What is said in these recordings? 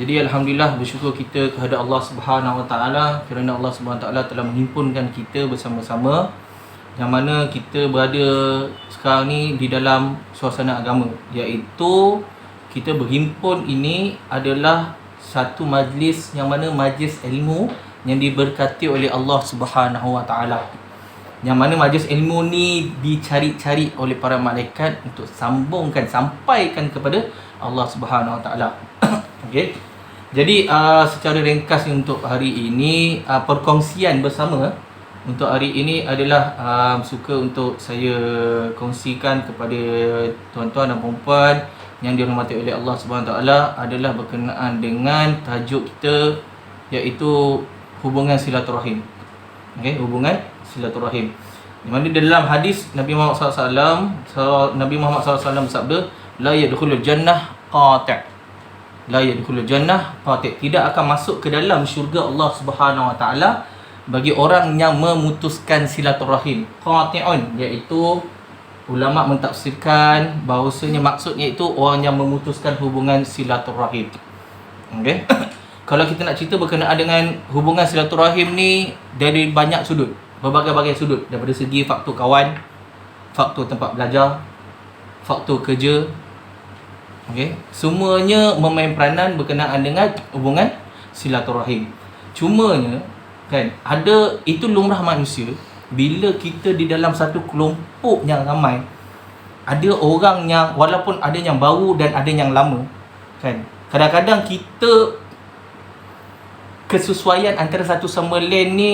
Jadi alhamdulillah, bersyukur kita kepada Allah Subhanahu Wa Taala kerana Allah Subhanahu Wa Taala telah menghimpunkan kita bersama-sama, yang mana kita berada sekarang ni di dalam suasana agama, iaitu kita berhimpun ini adalah satu majlis yang mana majlis ilmu yang diberkati oleh Allah Subhanahu Wa Taala. Yang mana majlis ilmu ni dicari-cari oleh para malaikat untuk sampaikan kepada Allah Subhanahu Wa Taala. Okey. Jadi secara ringkas untuk hari ini, perkongsian bersama untuk hari ini adalah suka untuk saya kongsikan kepada tuan-tuan dan puan-puan yang dirahmati oleh Allah Subhanahu Wa Taala adalah berkenaan dengan tajuk kita, iaitu hubungan silaturahim. Okey, hubungan silaturahim. Di mana dalam hadis Nabi Muhammad SAW, Nabi Muhammad SAW bersabda, la yadkhulul jannah qati'. La yadkhulul jannah qati'. Tidak akan masuk ke dalam syurga Allah Subhanahu Wa Taala bagi orang yang memutuskan silaturahim. Qati'un, iaitu ulama mentafsirkan bahawasanya maksudnya itu orang yang memutuskan hubungan silaturahim. Okey. Kalau kita nak cerita berkenaan dengan hubungan silaturahim ni dari banyak sudut, berbagai-bagai sudut, daripada segi faktor kawan, faktor tempat belajar, faktor kerja. Okey, semuanya memain peranan berkenaan dengan hubungan silaturahim. Cumanya kan, ada itu lumrah manusia, bila kita di dalam satu kelompok yang ramai, ada orang yang walaupun ada yang baru dan ada yang lama kan, kadang-kadang kita kesesuaian antara satu sama lain ni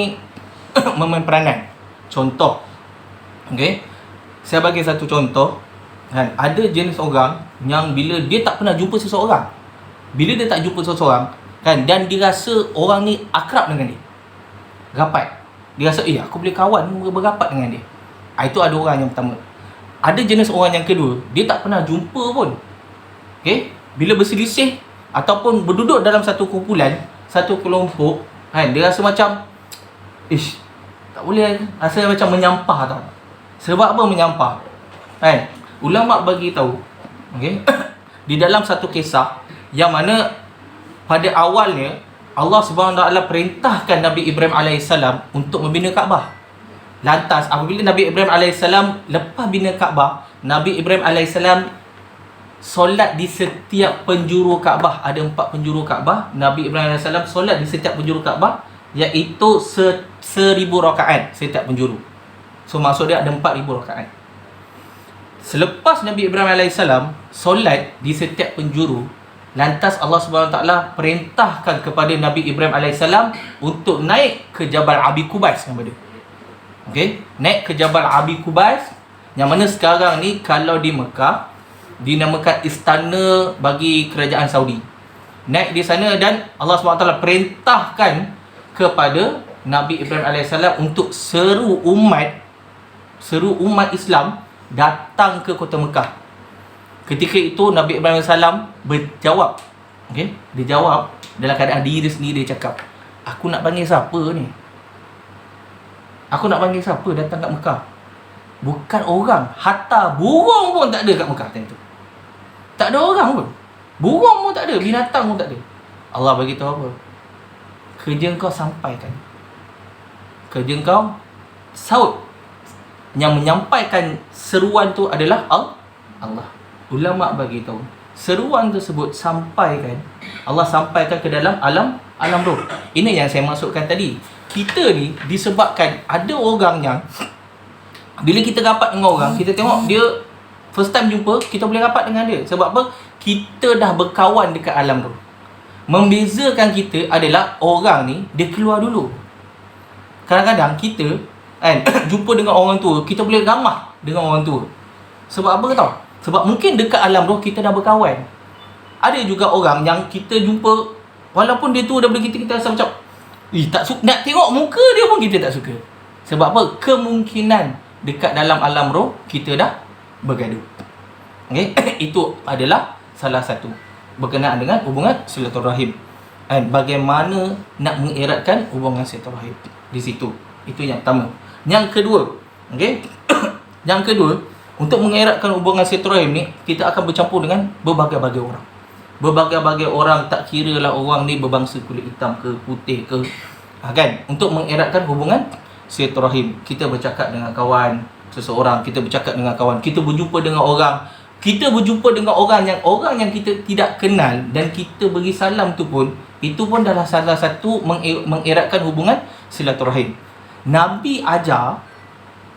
memain peranan. Contoh, okey, saya bagi satu contoh kan, ada jenis orang yang bila dia tak pernah jumpa seseorang, bila dia tak jumpa seseorang kan, dan dia rasa orang ni akrab dengan dia, rapat, dia rasa aku boleh kawan berapat dengan dia. Itu ada orang yang pertama. Ada jenis orang yang kedua, dia tak pernah jumpa pun, okey, bila berselisih ataupun berduduk dalam satu kumpulan, satu kelompok kan, dia rasa macam tak boleh, rasa macam menyampah tau. Sebab apa menyampah kan? Ulama bagi tahu, okey, di dalam satu kisah yang mana pada awalnya Allah Subhanahu Wa Taala perintahkan Nabi Ibrahim alaihissalam untuk membina Kaabah. Lantas apabila Nabi Ibrahim alaihissalam lepas bina Kaabah, Nabi Ibrahim alaihissalam solat di setiap penjuru Kaabah. Ada 4 penjuru Kaabah. Nabi Ibrahim alaihissalam solat di setiap penjuru Kaabah, iaitu 1000 rakaat setiap penjuru. So maksud dia ada 4000 rakaat. Selepas Nabi Ibrahim alaihissalam solat di setiap penjuru, lantas Allah Subhanahu Wa Taala perintahkan kepada Nabi Ibrahim alaihissalam untuk naik ke Jabal Abi Qubais nama dia. Okey, naik ke Jabal Abi Qubais, yang mana sekarang ni kalau di Mekah dinamakan istana bagi kerajaan Saudi. Naik di sana dan Allah Subhanahu Wa Taala perintahkan kepada Nabi Ibrahim alaihissalam untuk seru umat Islam datang ke kota Mekah. Ketika itu Nabi Ibrahim alaihissalam berjawab, okey, dia jawab dalam keadaan diri sendiri, dia cakap, aku nak panggil siapa ni? Aku nak panggil siapa datang kat Mekah? Bukan orang, hatta burung pun tak ada kat Mekah time tu. Tak ada orang pun. Burung pun tak ada, binatang pun tak ada. Allah bagi tahu apa? Kerja kau sampaikan. Kerja kau saut. Yang menyampaikan seruan tu adalah Allah. Ulama bagi tahu, seruan tersebut sampaikan, Allah sampaikan ke dalam alam roh. Ini yang saya maksudkan tadi. Kita ni disebabkan ada orang yang bila kita rapat dengan orang, kita tengok dia first time jumpa, kita boleh rapat dengan dia. Sebab apa? Kita dah berkawan dekat alam roh. Membezakan kita adalah orang ni dia keluar dulu. Kadang-kadang kita kan jumpa dengan orang tua, kita boleh ramah dengan orang tua. Sebab apa tau? Sebab mungkin dekat alam roh kita dah berkawan. Ada juga orang yang kita jumpa, walaupun dia tua daripada kita, kita rasa macam tak suka, nak tengok muka dia pun kita tak suka. Sebab apa? Kemungkinan dekat dalam alam roh kita dah bergaduh. Okey, itu adalah salah satu berkenaan dengan hubungan silaturahim. Dan bagaimana nak mengeratkan hubungan silaturahim di situ. Itu yang pertama. Yang kedua, okey. Yang kedua, untuk mengeratkan hubungan silaturahim ni, kita akan bercampur dengan berbagai-bagai orang. berbagai-bagai orang, tak kira lah orang ni berbangsa kulit hitam ke putih ke, kan, untuk mengeratkan hubungan silaturahim. Kita bercakap dengan kawan seseorang, kita bercakap dengan kawan, kita berjumpa dengan orang, orang yang kita tidak kenal, dan kita beri salam tu pun, itu pun adalah salah satu mengeratkan hubungan silaturahim. Nabi ajar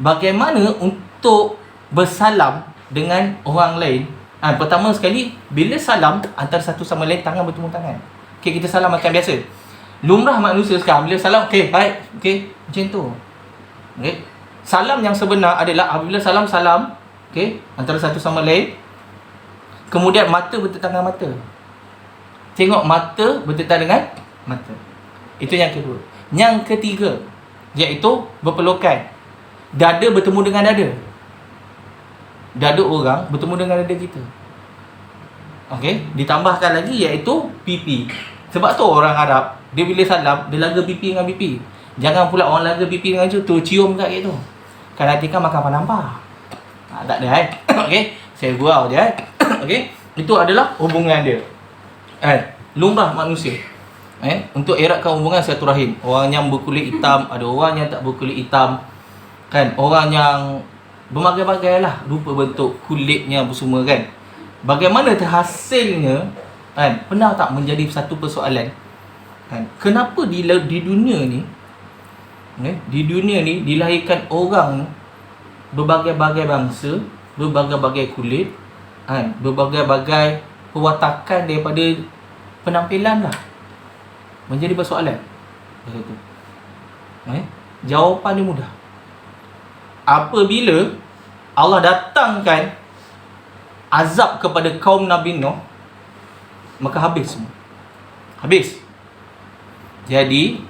bagaimana untuk bersalam dengan orang lain. Pertama sekali, bila salam antara satu sama lain, tangan bertemu tangan. Okay, kita salam macam biasa. Lumrah manusia sekarang, bila salam, okay, hai, okay, macam tu. Okay. Salam yang sebenar adalah apabila salam, okay, antara satu sama lain, kemudian mata bertetanggan mata. Tengok mata bertetanggan dengan mata. Itu yang kedua. Yang ketiga, iaitu berpelukan. Dada bertemu dengan dada. Dada orang bertemu dengan dada kita. Okey, ditambahkan lagi iaitu pipi. Sebab tu orang Arab, dia bila salam, dia laga pipi dengan pipi. Jangan pula orang laga pipi dengan tu cium kat gitu. Kan nanti kan makan panampah. Tak ada okey, saya gurau je okey, itu adalah hubungan dia. Lumrah manusia. Untuk eratkan hubungan silaturahim. Orang yang berkulit hitam, ada orang yang tak berkulit hitam. Kan, orang yang berbagai-bagai lah rupa bentuk kulitnya apa semua kan. Bagaimana terhasilnya, kan, pernah tak menjadi satu persoalan, kan, kenapa di dunia ni, di dunia ni dilahirkan orang berbagai-bagai bangsa, berbagai-bagai kulit, kan, berbagai-bagai perwatakan daripada penampilan lah, menjadi persoalan. Begitu. Jawapan dia mudah. Apabila Allah datangkan azab kepada kaum Nabi Nuh, maka habis semua. Habis. Jadi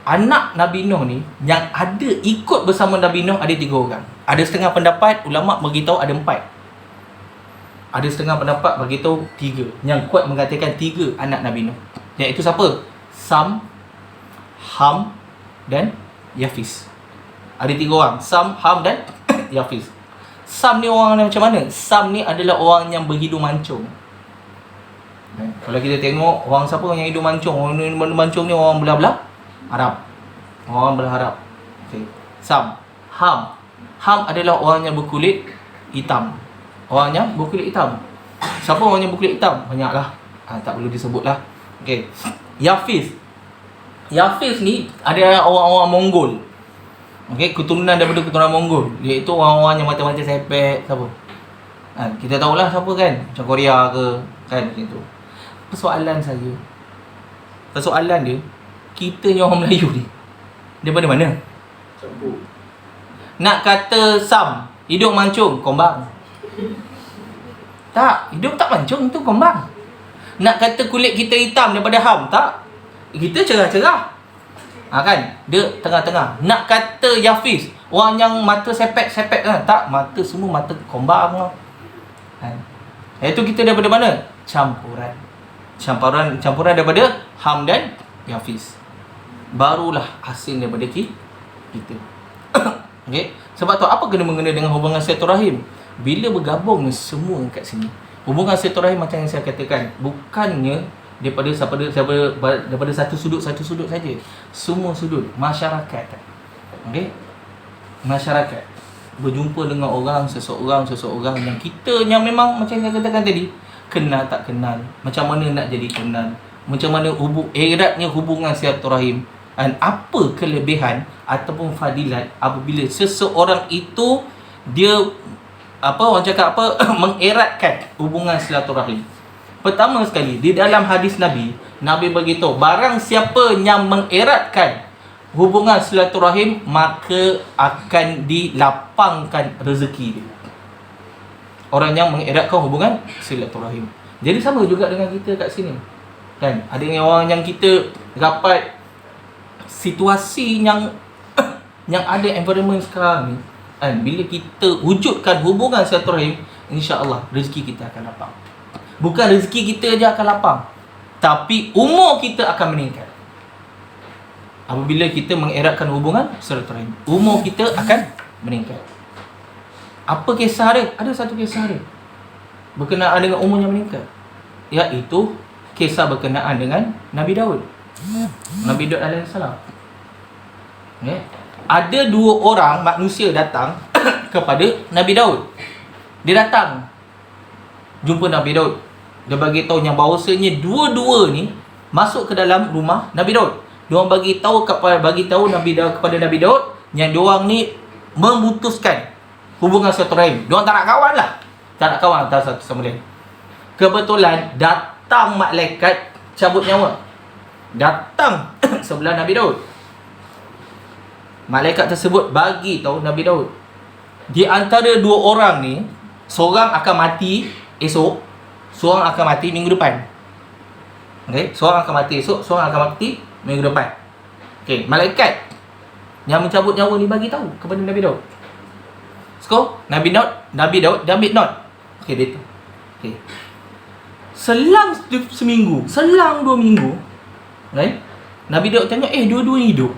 anak Nabi Nuh ni yang ada ikut bersama Nabi Nuh ada 3 orang. Ada setengah pendapat ulama beritahu ada 4. Ada setengah pendapat beritahu 3. Yang kuat mengatakan 3 anak Nabi Nuh. Iaitu siapa? Sam, Ham dan Yafis. Ada 3 orang, Sam, Ham dan Yafis. Sam ni orang macam mana? Sam ni adalah orang yang berhidung mancung. Kalau kita tengok orang siapa yang hidung mancung, orang hidung mancung ni orang belah-belah Arab. Orang belah Arab. Okay. Sam. Ham. Ham adalah orang yang berkulit hitam. Orang yang berkulit hitam. Siapa orang yang berkulit hitam? Banyaklah. Tak perlu disebutlah. Okay. Yafis. Yafis ni adalah orang-orang Mongol. Okay, keturunan daripada keturunan Mongol, iaitu orang-orang yang mata-mata sepek. Siapa? Kita tahulah siapa kan, macam Korea ke, kan, macam tu. Persoalan dia, kita ni orang Melayu ni daripada mana? Campur. Nak kata Sam hidung mancung, Kombang. Tak, hidung tak mancung, itu Kombang. Nak kata kulit kita hitam daripada Ham, tak, kita cerah-cerah. Kan, dia tengah-tengah. Nak kata Yafis, orang yang mata sepek-sepek kan, tak, mata semua mata Kombang lah. Kan, itu kita daripada mana? Campuran daripada Ham dan Yafis. Barulah hasil daripada kita. Okay. Sebab tu apa kena mengena dengan hubungan silaturahim? Bila bergabung semua kat sini, hubungan silaturahim macam yang saya katakan, bukannya daripada satu sudut saja. Semua sudut masyarakat. Okey. Masyarakat berjumpa dengan orang seseorang yang kita yang memang macam saya katakan tadi, kenal tak kenal, macam mana nak jadi kenal, macam mana eratnya hubungan silaturahim, dan apa kelebihan ataupun fadilat apabila seseorang itu dia mengeratkan hubungan silaturahim. Pertama sekali, di dalam hadis Nabi beritahu, barang siapa yang mengeratkan hubungan silaturahim, maka akan dilapangkan rezeki dia. Orang yang mengeratkan hubungan silaturahim. Jadi sama juga dengan kita kat sini. Kan? Ada orang yang kita dapat situasi yang ada environment sekarang ni. Kan? Bila kita wujudkan hubungan silaturahim, insya-Allah rezeki kita akan lapang. Bukan rezeki kita je akan lapang, tapi umur kita akan meningkat. Apabila kita mengeratkan hubungan silaturahim, umur kita akan meningkat. Apa kisah dia? Ada satu kisah dia berkenaan dengan umur yang meningkat. iaitu kisah berkenaan dengan Nabi Daud. Nabi Daud alaihissalam. Okay. Ada 2 orang manusia datang kepada Nabi Daud. Dia datang jumpa Nabi Daud. Dia bagi tahu yang bahawasanya dua-dua ni masuk ke dalam rumah Nabi Daud. Dia orang bagi tahu Nabi Daud kepada Nabi Daud yang dia orang ni memutuskan hubungan silaturahim. Dia orang tak nak kawan lah. Tak nak kawan antara satu sama lain. Kebetulan datang malaikat cabut nyawa. Datang sebelah Nabi Daud. Malaikat tersebut bagi tahu Nabi Daud, di antara 2 orang ni, seorang akan mati esok, seorang akan mati minggu depan. Okey, seorang akan mati esok, seorang akan mati minggu depan. Okey, malaikat yang mencabut nyawa ni bagi tahu kepada Nabi Daud. So, Nabi Daud dia ambil note. Okey, dia tu. Okey. Selang seminggu, selang 2 minggu, right? Nabi Daud tengok, dua-dua ni hidup.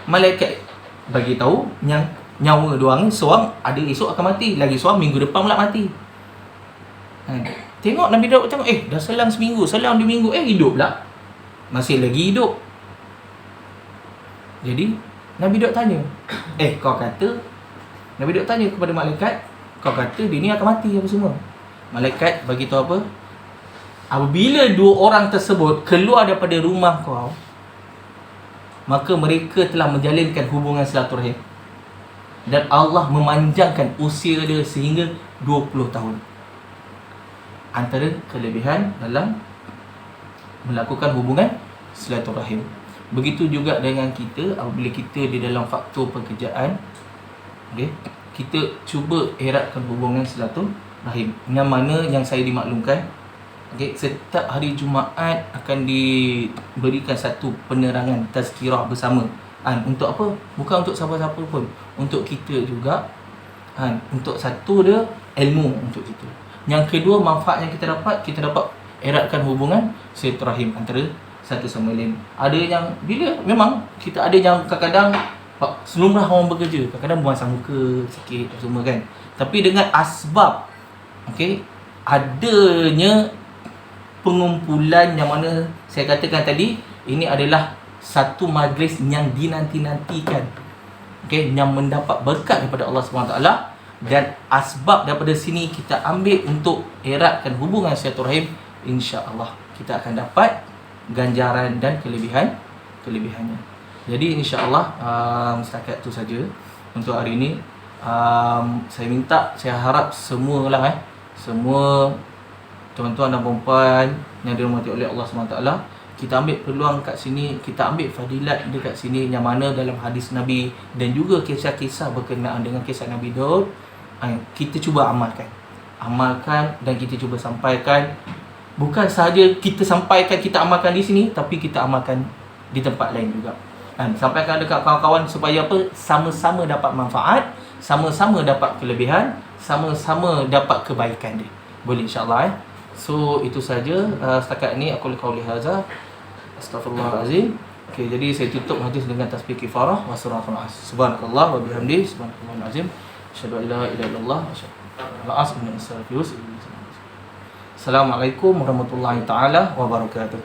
Malaikat bagi tahu yang nyawa diorang ni, seorang ada esok akan mati, lagi seorang minggu depan pula mati. Tengok Nabi Daud tengok, dah selang seminggu, selang 2 minggu, hidup pula. Masih lagi hidup. Jadi Nabi Daud tanya, Nabi Daud tanya kepada malaikat, kau kata dia ni akan mati apa semua? Malaikat bagi tahu apa? Apabila 2 orang tersebut keluar daripada rumah kau, maka mereka telah menjalinkan hubungan silaturahim. Dan Allah memanjangkan usia dia sehingga 20 tahun. Antara kelebihan dalam melakukan hubungan silaturahim. Begitu juga dengan kita, apabila kita di dalam faktor pekerjaan, okay, kita cuba eratkan hubungan silaturahim. Yang mana yang saya dimaklumkan, okay, setiap hari Jumaat akan diberikan satu penerangan tazkirah bersama. Untuk apa? Bukan untuk siapa-siapa pun, untuk kita juga. Untuk satu dia ilmu untuk kita. Yang kedua, manfaat yang kita dapat eratkan hubungan silaturahim antara satu sama lain. Ada yang bila memang kita ada yang kadang-kadang selumrah orang bekerja, kadang-kadang buang muka sikit semua kan. Tapi dengan asbab adanya pengumpulan yang mana saya katakan tadi, ini adalah satu majlis yang dinanti-nantikan, yang mendapat berkat daripada Allah SWT. Dan asbab daripada sini kita ambil untuk eratkan hubungan silaturahim, insya-Allah kita akan dapat ganjaran dan kelebihannya. Jadi insya-Allah setakat itu saja untuk hari ini. Saya harap semualah semua tuan-tuan dan puan-puan yang dirahmati oleh Allah SWT, kita ambil peluang kat sini, kita ambil fadilat dekat sini, yang mana dalam hadis Nabi dan juga kisah-kisah berkenaan dengan kisah Nabi Daud, kita cuba amalkan dan kita cuba sampaikan. Bukan sahaja kita sampaikan, kita amalkan di sini, tapi kita amalkan di tempat lain juga. Sampaikan dekat kawan-kawan supaya apa? Sama-sama dapat manfaat, sama-sama dapat kelebihan, sama-sama dapat kebaikan dia. Boleh insya-Allah. So itu saja setakat ini aku qauli hadza. Astaghfirullahalazim. Okey, jadi saya tutup hadis dengan tasbih kifarah wa suratul as. Subhanakallah wa bihamdihi, subhanallahil azim. Asyhadu an la ilaha illallah wa asyhadu anna Assalamualaikum warahmatullahi taala wabarakatuh.